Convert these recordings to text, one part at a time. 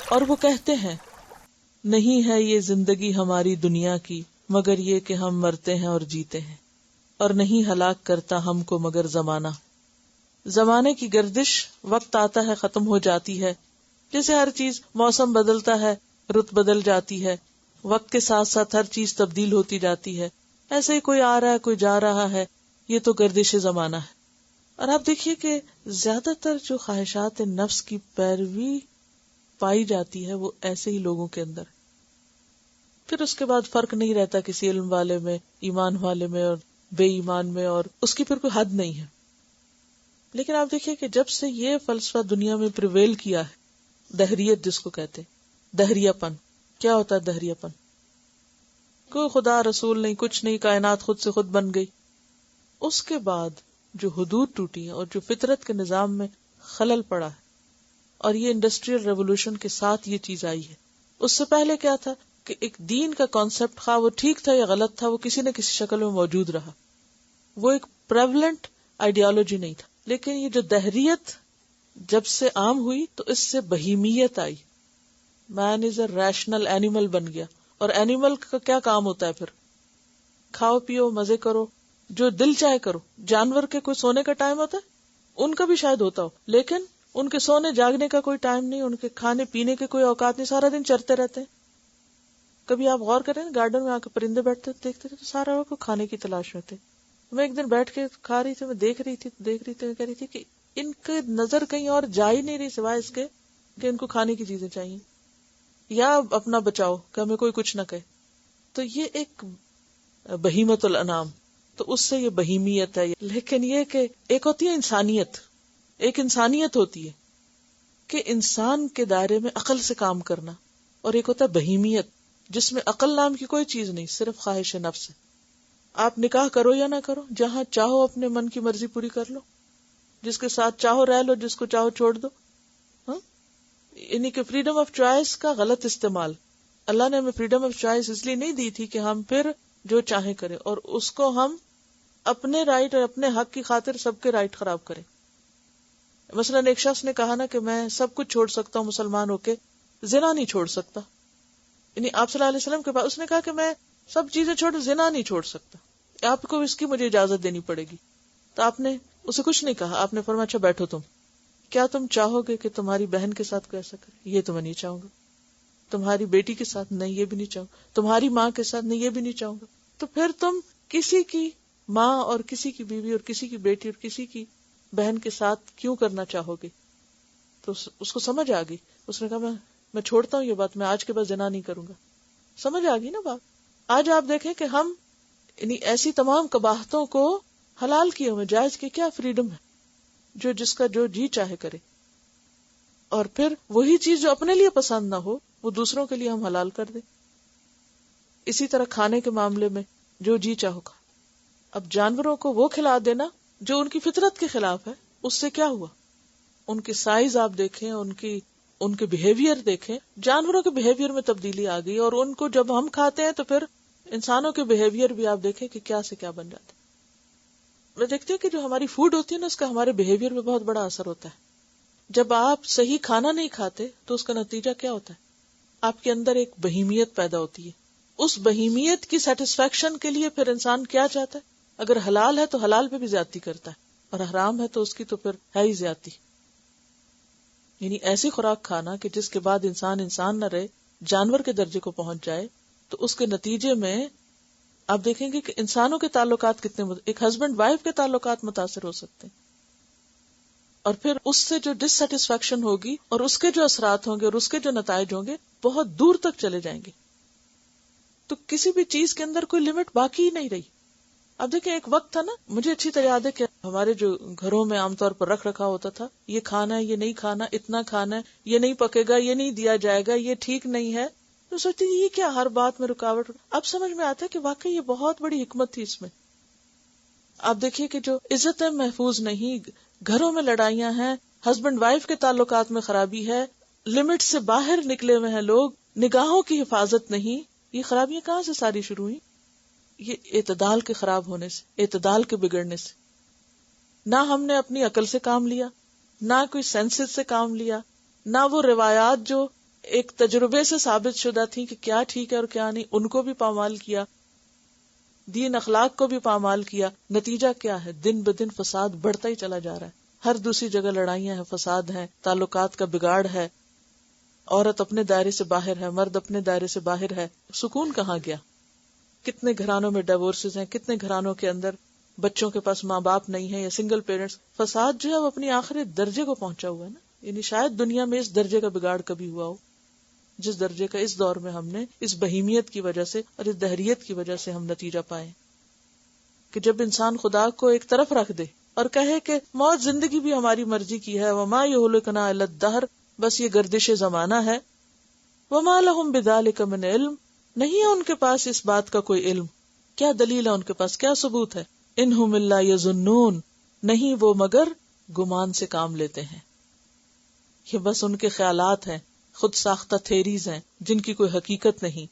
اور وہ کہتے ہیں نہیں ہے یہ زندگی ہماری دنیا کی مگر یہ کہ ہم مرتے ہیں اور جیتے ہیں، اور نہیں ہلاک کرتا ہم کو مگر زمانہ. زمانے کی گردش وقت آتا ہے ختم ہو جاتی ہے، جیسے ہر چیز موسم بدلتا ہے، رت بدل جاتی ہے، وقت کے ساتھ ساتھ ہر چیز تبدیل ہوتی جاتی ہے، ایسے ہی کوئی آ رہا ہے کوئی جا رہا ہے، یہ تو گردش زمانہ ہے. اور آپ دیکھیے کہ زیادہ تر جو خواہشات نفس کی پیروی پائی جاتی ہے وہ ایسے ہی لوگوں کے اندر. پھر اس کے بعد فرق نہیں رہتا کسی علم والے میں، ایمان والے میں اور بے ایمان میں، اور اس کی پھر کوئی حد نہیں ہے. لیکن آپ دیکھیے کہ جب سے یہ فلسفہ دنیا میں پریویل کیا ہے، دہریت جس کو کہتے، دہریہ پن. کیا ہوتا ہے دہریہ پن؟ کوئی خدا رسول نہیں، کچھ نہیں، کائنات خود سے خود بن گئی. اس کے بعد جو حدود ٹوٹی ہیں اور جو فطرت کے نظام میں خلل پڑا ہے، اور یہ انڈسٹریل ریولوشن کے ساتھ یہ چیز آئی ہے. اس سے پہلے کیا تھا کہ ایک دین کا کانسیپٹ، خواہ وہ ٹھیک تھا یا غلط تھا، وہ کسی نہ کسی شکل میں موجود رہا، وہ ایک پریولنٹ آئیڈیالوجی نہیں تھا. لیکن یہ جو دہریت جب سے عام ہوئی تو اس سے بہیمیت آئی. مین از اے ریشنل اینیمل بن گیا. اور اینیمل کا کیا کام ہوتا ہے؟ پھر کھاؤ پیو مزے کرو، جو دل چاہے کرو. جانور کے کوئی سونے کا ٹائم ہوتا ہے؟ ان کا بھی شاید ہوتا ہو، لیکن ان کے سونے جاگنے کا کوئی ٹائم نہیں، ان کے کھانے پینے کے کوئی اوقات نہیں، سارا دن چرتے رہتے ہیں. کبھی آپ غور کریں گارڈن میں آ کے پرندے بیٹھتے دیکھتے تھے تو سارا وقت کھانے کی تلاش میں تھے. میں ایک دن بیٹھ کے کھا رہی تھی، میں دیکھ رہی تھی میں کہہ رہی تھی کہ ان کی نظر کہیں اور جا ہی نہیں رہی سوائے اس کے کہ ان کو کھانے کی چیزیں چاہیے یا اپنا بچاؤ کہ ہمیں کوئی کچھ نہ کہے. تو یہ ایک بہیمت الانام، تو اس سے یہ بہیمیت ہے. لیکن یہ کہ ایک ہوتی ہے انسانیت، ایک انسانیت ہوتی ہے کہ انسان کے دائرے میں عقل سے کام کرنا، اور ایک ہوتا ہے بہیمیت جس میں عقل نام کی کوئی چیز نہیں، صرف خواہش نفس ہے. آپ نکاح کرو یا نہ کرو، جہاں چاہو اپنے من کی مرضی پوری کر لو، جس کے ساتھ چاہو رہ لو، جس کو چاہو چھوڑ دو. یعنی کہ فریڈم آف چوائس کا غلط استعمال. اللہ نے ہمیں فریڈم آف چوائس اس لیے نہیں دی تھی کہ ہم پھر جو چاہیں کریں، اور اس کو ہم اپنے رائٹ اور اپنے حق کی خاطر سب کے رائٹ خراب کریں. مثلا ایک شخص نے کہا نا کہ میں سب کچھ چھوڑ سکتا ہوں مسلمان ہو کے، زنا نہیں چھوڑ سکتا. یعنی آپ صلی اللہ علیہ وسلم کے پاس اس نے کہا کہ میں سب چیزیں چھوڑ، زنا نہیں چھوڑ سکتا، آپ کو اس کی مجھے اجازت دینی پڑے گی. تو آپ نے اسے کچھ نہیں کہا، آپ نے فرمایا اچھا بیٹھو تم، کیا تم چاہو گے کہ تمہاری بہن کے ساتھ کوئی ایسا کرے؟ یہ تو میں نہیں چاہوں گا. تمہاری بیٹی کے ساتھ؟ نہیں یہ بھی نہیں چاہوں گا. تمہاری ماں کے ساتھ؟ نہیں یہ بھی نہیں چاہوں گا. تو پھر تم کسی کی ماں اور کسی کی بیوی اور کسی کی بیٹی اور کسی کی بہن کے ساتھ کیوں کرنا چاہو گے؟ تو اس کو سمجھ آ گئی. اس نے کہا میں چھوڑتا ہوں یہ بات، میں آج کے بعد زنا نہیں کروں گا. سمجھ آ گئی نا بات. آج آپ دیکھیں کہ ہم یعنی ایسی تمام قباحتوں کو حلال کیے ہوئے، جائز کی کیا فریڈم ہے، جو جس کا جو جی چاہے کرے. اور پھر وہی چیز جو اپنے لیے پسند نہ ہو وہ دوسروں کے لیے ہم حلال کر دیں. اسی طرح کھانے کے معاملے میں جو جی چاہو کھا. اب جانوروں کو وہ کھلا دینا جو ان کی فطرت کے خلاف ہے، اس سے کیا ہوا؟ ان کی سائز آپ دیکھیں، ان کے بیہیویئر دیکھیں، جانوروں کے بیہیویئر میں تبدیلی آ گئی. اور ان کو جب ہم کھاتے ہیں تو پھر انسانوں کے بیہیویئر بھی آپ دیکھیں کہ کیا سے کیا بن جاتا ہے. میں دیکھتی ہوں کہ جو ہماری فوڈ ہوتی ہے نا، اس کا ہمارے بیہیویئر میں بہت بڑا اثر ہوتا ہے. جب آپ صحیح کھانا نہیں کھاتے تو اس کا نتیجہ کیا ہوتا ہے؟ آپ کے اندر ایک بہیمیت پیدا ہوتی ہے. اس بہیمیت کی سیٹسفیکشن کے لیے پھر انسان کیا چاہتا ہے؟ اگر حلال ہے تو حلال پہ بھی زیادتی کرتا ہے، اور حرام ہے تو اس کی تو پھر ہے ہی زیادتی. یعنی ایسی خوراک کھانا کہ جس کے بعد انسان نہ رہے، جانور کے درجے کو پہنچ جائے، تو اس کے نتیجے میں آپ دیکھیں گے کہ انسانوں کے تعلقات کتنے ایک ہسبینڈ وائف کے تعلقات متاثر ہو سکتے ہیں. اور پھر اس سے جو ڈس سیٹسفیکشن ہوگی اور اس کے جو اثرات ہوں گے اور اس کے جو نتائج ہوں گے بہت دور تک چلے جائیں گے. تو کسی بھی چیز کے اندر کوئی لمٹ باقی ہی نہیں رہی. اب دیکھیں ایک وقت تھا نا، مجھے اچھی طرح یاد ہے کہ ہمارے جو گھروں میں عام طور پر رکھ رکھا ہوتا تھا، یہ کھانا ہے، یہ نہیں کھانا، اتنا کھانا ہے، یہ نہیں پکے گا، یہ نہیں دیا جائے گا، یہ ٹھیک نہیں ہے. تو سوچتی تھی یہ کیا ہر بات میں رکاوٹ. اب سمجھ میں آتا ہے کہ واقعی یہ بہت بڑی حکمت تھی اس میں. آپ دیکھیے کہ جو عزتیں محفوظ نہیں، گھروں میں لڑائیاں ہیں، ہسبینڈ وائف کے تعلقات میں خرابی ہے، لمٹ سے باہر نکلے ہوئے ہیں لوگ، نگاہوں کی حفاظت نہیں. یہ خرابیاں کہاں سے ساری شروع ہوئی؟ یہ اعتدال کے خراب ہونے سے، اعتدال کے بگڑنے سے. نہ ہم نے اپنی عقل سے کام لیا، نہ کوئی سینسز سے کام لیا، نہ وہ روایات جو ایک تجربے سے ثابت شدہ تھی کہ کیا ٹھیک ہے اور کیا نہیں، ان کو بھی پامال کیا، دین اخلاق کو بھی پامال کیا. نتیجہ کیا ہے؟ دن بدن فساد بڑھتا ہی چلا جا رہا ہے. ہر دوسری جگہ لڑائیاں ہیں، فساد ہیں، تعلقات کا بگاڑ ہے، عورت اپنے دائرے سے باہر ہے، مرد اپنے دائرے سے باہر ہے. سکون کہاں گیا؟ کتنے گھرانوں میں ڈیورسز ہیں، کتنے گھرانوں کے اندر بچوں کے پاس ماں باپ نہیں ہے یا سنگل پیرنٹس. فساد جو ہے وہ اپنی آخری درجے کو پہنچا ہوا ہے نا. یعنی شاید دنیا میں اس درجے کا بگاڑ کبھی ہوا ہو جس درجے کا اس دور میں ہم نے اس بہیمیت کی وجہ سے اور اس دہریت کی وجہ سے ہم نتیجہ پائے کہ جب انسان خدا کو ایک طرف رکھ دے اور کہے کہ موت زندگی بھی ہماری مرضی کی ہے، وما یہلکنا الا الدہر، بس یہ گردش زمانہ ہے، وما لہم بذالک من علم، نہیں ہے ان کے پاس اس بات کا کوئی علم. کیا دلیل ہے ان کے پاس؟ کیا ثبوت ہے؟ انہم الا یظنون، نہیں وہ مگر گمان سے کام لیتے ہیں. یہ بس ان کے خیالات ہیں، خود ساختہ تھیریز ہیں جن کی کوئی حقیقت نہیں.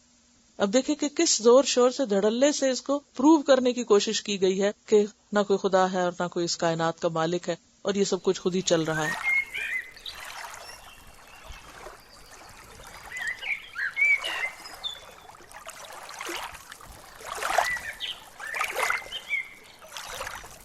اب دیکھیں کہ کس زور شور سے دھڑلے سے اس کو پروو کرنے کی کوشش کی گئی ہے کہ نہ کوئی خدا ہے اور نہ کوئی اس کائنات کا مالک ہے اور یہ سب کچھ خود ہی چل رہا ہے.